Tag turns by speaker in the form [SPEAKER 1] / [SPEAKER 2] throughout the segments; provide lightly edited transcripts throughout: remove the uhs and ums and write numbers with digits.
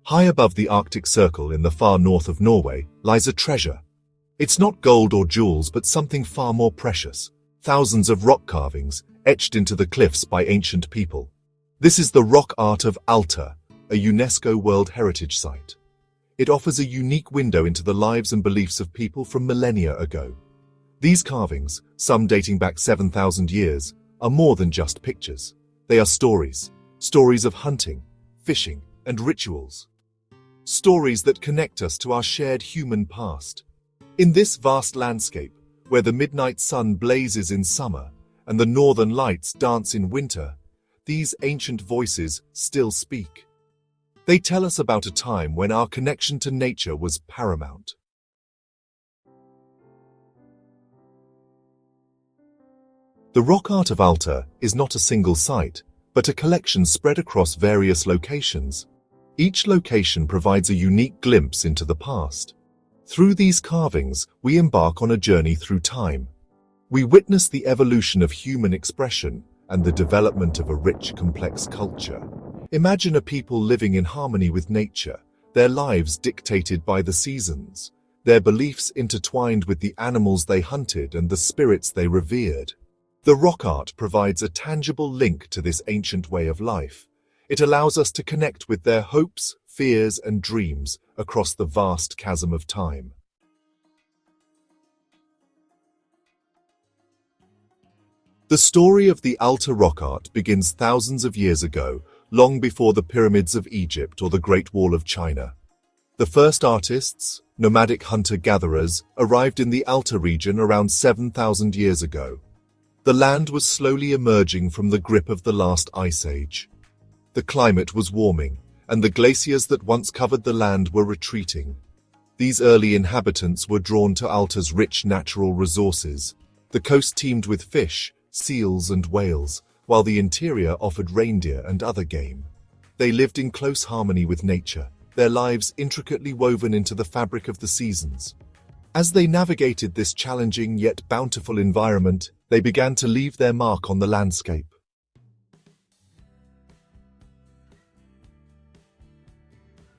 [SPEAKER 1] High above the Arctic Circle in the far north of Norway lies a treasure. It's not gold or jewels, but something far more precious. Thousands of rock carvings etched into the cliffs by ancient people. This is the Rock Art of Alta, a UNESCO World Heritage Site. It offers a unique window into the lives and beliefs of people from millennia ago. These carvings, some dating back 7,000 years, are more than just pictures. They are stories. Stories of hunting, fishing, and rituals. Stories that connect us to our shared human past. In this vast landscape, where the midnight sun blazes in summer and the northern lights dance in winter, these ancient voices still speak. They tell us about a time when our connection to nature was paramount. The Rock Art of Alta is not a single site, but a collection spread across various locations. Each location provides a unique glimpse into the past. Through these carvings, we embark on a journey through time. We witness the evolution of human expression and the development of a rich, complex culture. Imagine a people living in harmony with nature, their lives dictated by the seasons, their beliefs intertwined with the animals they hunted and the spirits they revered. The rock art provides a tangible link to this ancient way of life. It allows us to connect with their hopes, fears, and dreams across the vast chasm of time. The story of the Alta rock art begins thousands of years ago, long before the pyramids of Egypt or the Great Wall of China. The first artists, nomadic hunter-gatherers, arrived in the Alta region around 7,000 years ago. The land was slowly emerging from the grip of the last ice age. The climate was warming, and the glaciers that once covered the land were retreating. These early inhabitants were drawn to Alta's rich natural resources. The coast teemed with fish, seals, and whales, while the interior offered reindeer and other game. They lived in close harmony with nature, their lives intricately woven into the fabric of the seasons. As they navigated this challenging yet bountiful environment, they began to leave their mark on the landscape.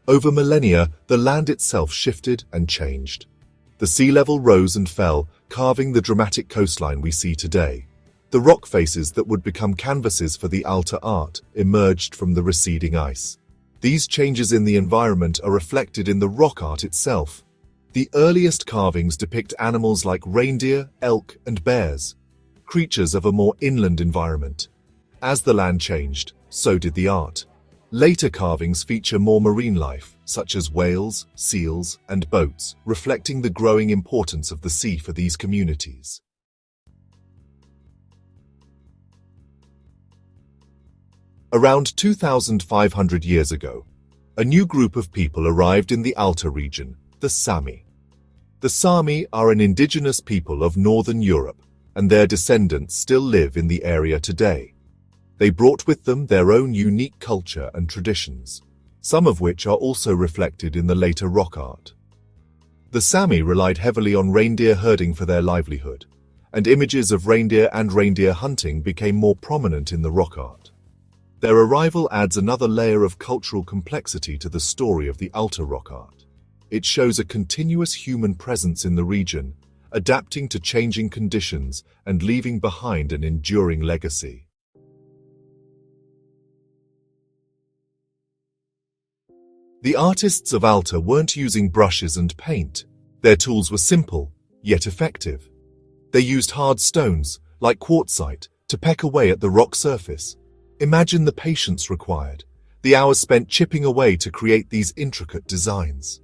[SPEAKER 1] Over millennia, the land itself shifted and changed. The sea level rose and fell, carving the dramatic coastline we see today. The rock faces that would become canvases for the Alta art emerged from the receding ice. These changes in the environment are reflected in the rock art itself. The earliest carvings depict animals like reindeer, elk, and bears, creatures of a more inland environment. As the land changed, so did the art. Later carvings feature more marine life, such as whales, seals, and boats, reflecting the growing importance of the sea for these communities. Around 2,500 years ago, a new group of people arrived in the Alta region, the Sami. The Sami are an indigenous people of northern Europe, and their descendants still live in the area today. They brought with them their own unique culture and traditions, some of which are also reflected in the later rock art. The Sami relied heavily on reindeer herding for their livelihood, and images of reindeer and reindeer hunting became more prominent in the rock art. Their arrival adds another layer of cultural complexity to the story of the Alta rock art. It shows a continuous human presence in the region, adapting to changing conditions and leaving behind an enduring legacy. The artists of Alta weren't using brushes and paint. Their tools were simple, yet effective. They used hard stones, like quartzite, to peck away at the rock surface. Imagine the patience required, the hours spent chipping away to create these intricate designs.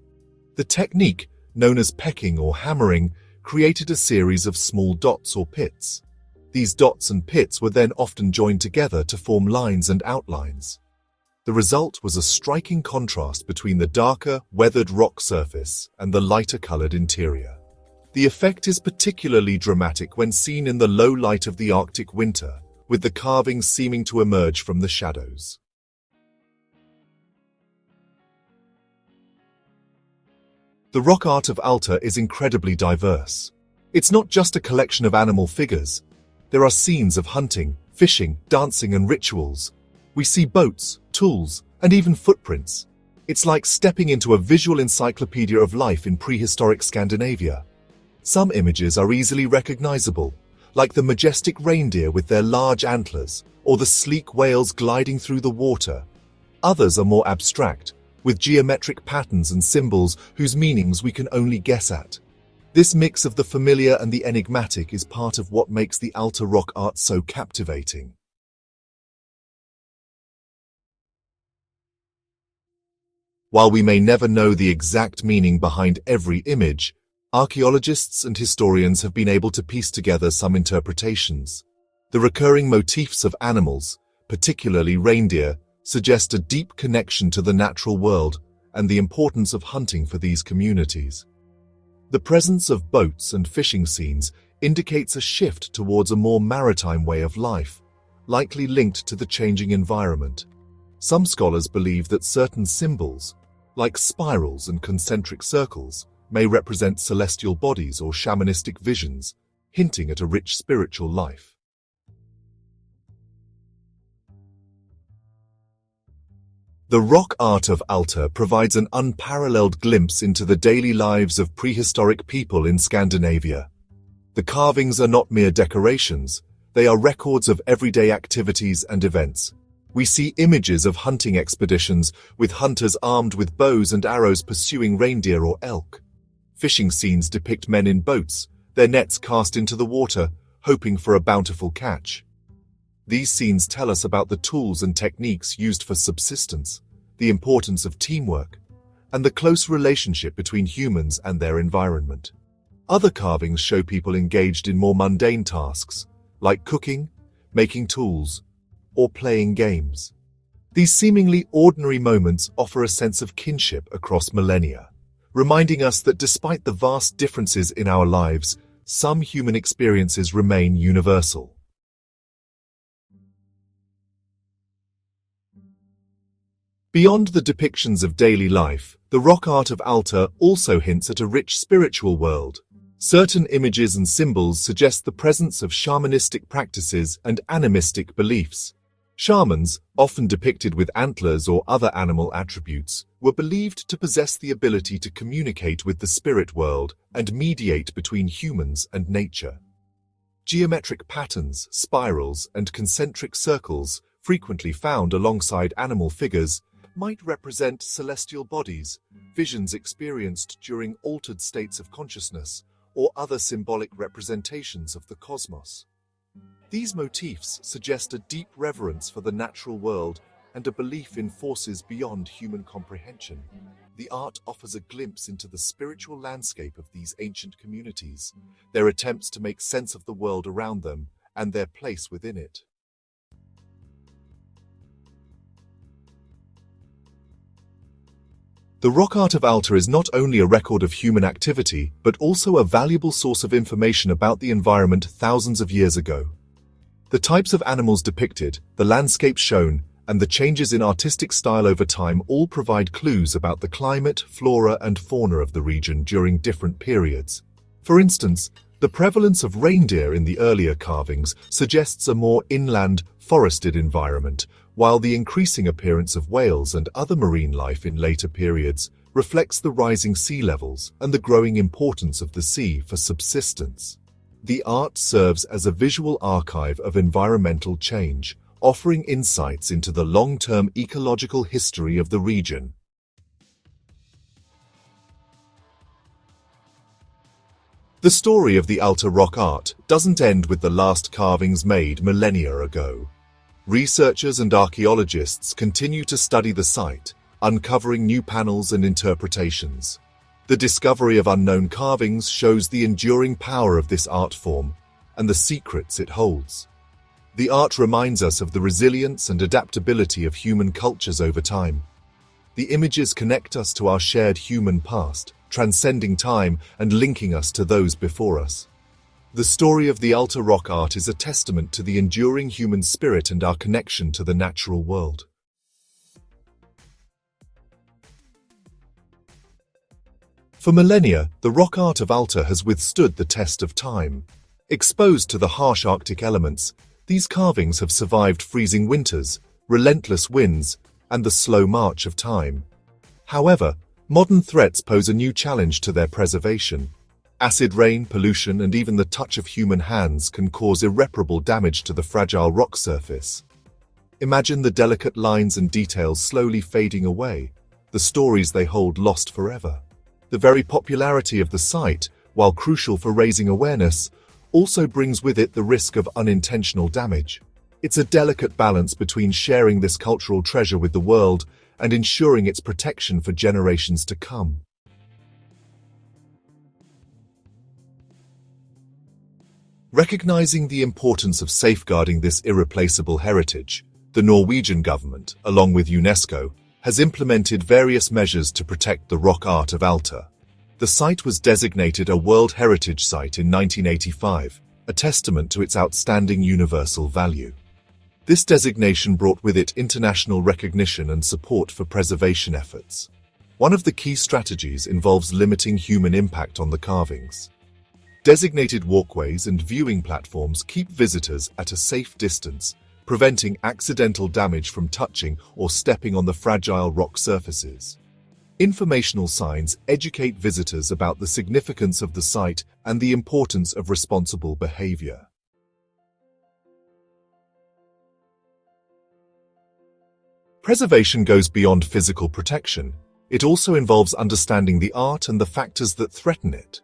[SPEAKER 1] The technique, known as pecking or hammering, created a series of small dots or pits. These dots and pits were then often joined together to form lines and outlines. The result was a striking contrast between the darker, weathered rock surface and the lighter-colored interior. The effect is particularly dramatic when seen in the low light of the Arctic winter, with the carvings seeming to emerge from the shadows. The rock art of Alta is incredibly diverse. It's not just a collection of animal figures. There are scenes of hunting, fishing, dancing, and rituals. We see boats, tools, and even footprints. It's like stepping into a visual encyclopedia of life in prehistoric Scandinavia. Some images are easily recognizable, like the majestic reindeer with their large antlers, or the sleek whales gliding through the water. Others are more abstract, with geometric patterns and symbols whose meanings we can only guess at. This mix of the familiar and the enigmatic is part of what makes the Alta rock art so captivating. While we may never know the exact meaning behind every image, archaeologists and historians have been able to piece together some interpretations. The recurring motifs of animals, particularly reindeer, suggest a deep connection to the natural world and the importance of hunting for these communities. The presence of boats and fishing scenes indicates a shift towards a more maritime way of life, likely linked to the changing environment. Some scholars believe that certain symbols, like spirals and concentric circles, may represent celestial bodies or shamanistic visions, hinting at a rich spiritual life. The Rock Art of Alta provides an unparalleled glimpse into the daily lives of prehistoric people in Scandinavia. The carvings are not mere decorations, they are records of everyday activities and events. We see images of hunting expeditions, with hunters armed with bows and arrows pursuing reindeer or elk. Fishing scenes depict men in boats, their nets cast into the water, hoping for a bountiful catch. These scenes tell us about the tools and techniques used for subsistence, the importance of teamwork, and the close relationship between humans and their environment. Other carvings show people engaged in more mundane tasks, like cooking, making tools, or playing games. These seemingly ordinary moments offer a sense of kinship across millennia, reminding us that despite the vast differences in our lives, some human experiences remain universal. Beyond the depictions of daily life, the rock art of Alta also hints at a rich spiritual world. Certain images and symbols suggest the presence of shamanistic practices and animistic beliefs. Shamans, often depicted with antlers or other animal attributes, were believed to possess the ability to communicate with the spirit world and mediate between humans and nature. Geometric patterns, spirals, and concentric circles, frequently found alongside animal figures, might represent celestial bodies, visions experienced during altered states of consciousness, or other symbolic representations of the cosmos. These motifs suggest a deep reverence for the natural world and a belief in forces beyond human comprehension. The art offers a glimpse into the spiritual landscape of these ancient communities, their attempts to make sense of the world around them, and their place within it. The Rock Art of Alta is not only a record of human activity, but also a valuable source of information about the environment thousands of years ago. The types of animals depicted, the landscapes shown, and the changes in artistic style over time all provide clues about the climate, flora, and fauna of the region during different periods. For instance, the prevalence of reindeer in the earlier carvings suggests a more inland, forested environment, while the increasing appearance of whales and other marine life in later periods reflects the rising sea levels and the growing importance of the sea for subsistence. The art serves as a visual archive of environmental change, offering insights into the long-term ecological history of the region. The story of the Alta rock art doesn't end with the last carvings made millennia ago. Researchers and archaeologists continue to study the site, uncovering new panels and interpretations. The discovery of unknown carvings shows the enduring power of this art form and the secrets it holds. The art reminds us of the resilience and adaptability of human cultures over time. The images connect us to our shared human past, transcending time and linking us to those before us. The story of the Alta rock art is a testament to the enduring human spirit and our connection to the natural world. For millennia, the rock art of Alta has withstood the test of time. Exposed to the harsh Arctic elements, these carvings have survived freezing winters, relentless winds, and the slow march of time. However, modern threats pose a new challenge to their preservation. Acid rain, pollution, and even the touch of human hands can cause irreparable damage to the fragile rock surface. Imagine the delicate lines and details slowly fading away, the stories they hold lost forever. The very popularity of the site, while crucial for raising awareness, also brings with it the risk of unintentional damage. It's a delicate balance between sharing this cultural treasure with the world and ensuring its protection for generations to come. Recognizing the importance of safeguarding this irreplaceable heritage, the Norwegian government, along with UNESCO, has implemented various measures to protect the Rock Art of Alta. The site was designated a World Heritage Site in 1985, a testament to its outstanding universal value. This designation brought with it international recognition and support for preservation efforts. One of the key strategies involves limiting human impact on the carvings. Designated walkways and viewing platforms keep visitors at a safe distance, preventing accidental damage from touching or stepping on the fragile rock surfaces. Informational signs educate visitors about the significance of the site and the importance of responsible behavior. Preservation goes beyond physical protection. It also involves understanding the art and the factors that threaten it.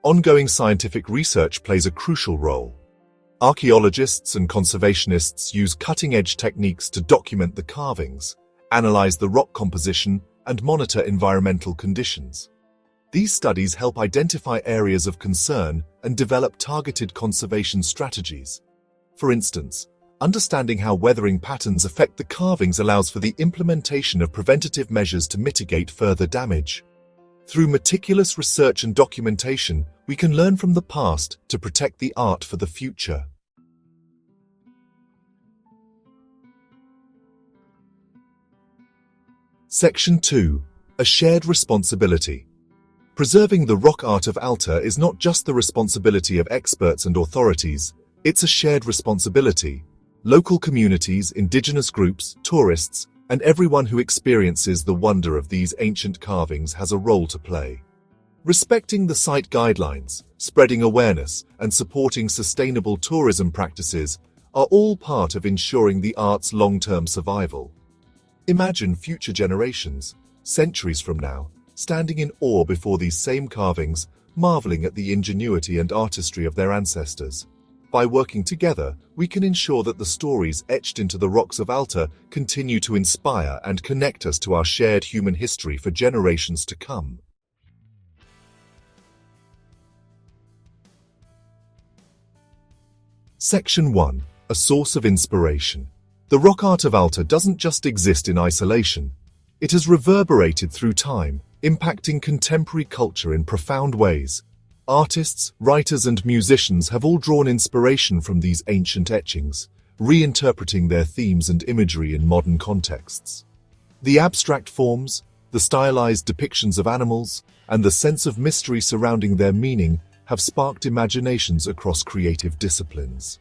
[SPEAKER 1] Ongoing scientific research plays a crucial role. Archaeologists and conservationists use cutting-edge techniques to document the carvings, analyze the rock composition, and monitor environmental conditions. These studies help identify areas of concern and develop targeted conservation strategies. For instance, understanding how weathering patterns affect the carvings allows for the implementation of preventative measures to mitigate further damage. Through meticulous research and documentation, we can learn from the past to protect the art for the future. Section 2. A shared responsibility. Preserving the Rock Art of Alta is not just the responsibility of experts and authorities, it's a shared responsibility. Local communities, indigenous groups, tourists, and everyone who experiences the wonder of these ancient carvings has a role to play. Respecting the site guidelines, spreading awareness, and supporting sustainable tourism practices are all part of ensuring the art's long-term survival. Imagine future generations, centuries from now, standing in awe before these same carvings, marveling at the ingenuity and artistry of their ancestors. By working together, we can ensure that the stories etched into the rocks of Alta continue to inspire and connect us to our shared human history for generations to come. Section 1. A source of inspiration. The Rock Art of Alta doesn't just exist in isolation. It has reverberated through time, impacting contemporary culture in profound ways. Artists, writers, and musicians have all drawn inspiration from these ancient etchings, reinterpreting their themes and imagery in modern contexts. The abstract forms, the stylized depictions of animals, and the sense of mystery surrounding their meaning have sparked imaginations across creative disciplines.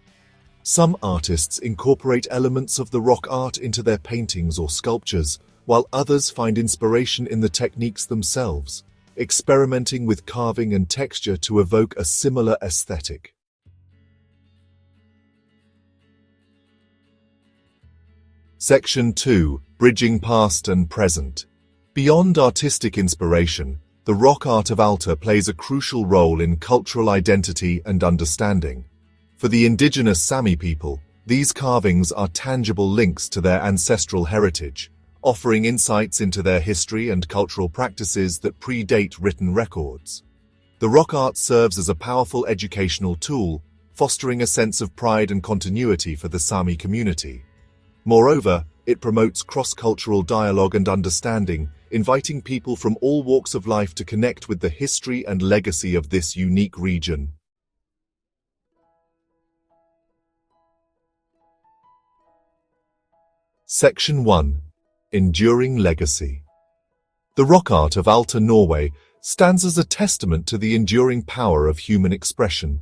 [SPEAKER 1] Some artists incorporate elements of the rock art into their paintings or sculptures, while others find inspiration in the techniques themselves, experimenting with carving and texture to evoke a similar aesthetic. Section 2. Bridging Past and Present. Beyond artistic inspiration, the Rock Art of Alta plays a crucial role in cultural identity and understanding. For the indigenous Sami people, these carvings are tangible links to their ancestral heritage, offering insights into their history and cultural practices that predate written records. The rock art serves as a powerful educational tool, fostering a sense of pride and continuity for the Sami community. Moreover, it promotes cross-cultural dialogue and understanding, inviting people from all walks of life to connect with the history and legacy of this unique region. Section 1. Enduring Legacy. The Rock Art of Alta, Norway, stands as a testament to the enduring power of human expression.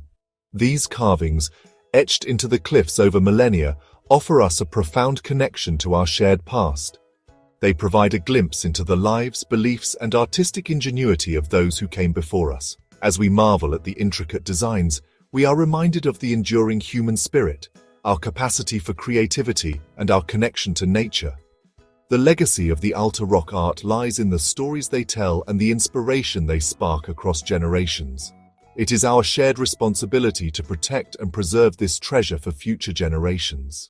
[SPEAKER 1] These carvings, etched into the cliffs over millennia, offer us a profound connection to our shared past. They provide a glimpse into the lives, beliefs, and artistic ingenuity of those who came before us. As we marvel at the intricate designs, we are reminded of the enduring human spirit, our capacity for creativity, and our connection to nature. The legacy of the Alta rock art lies in the stories they tell and the inspiration they spark across generations. It is our shared responsibility to protect and preserve this treasure for future generations.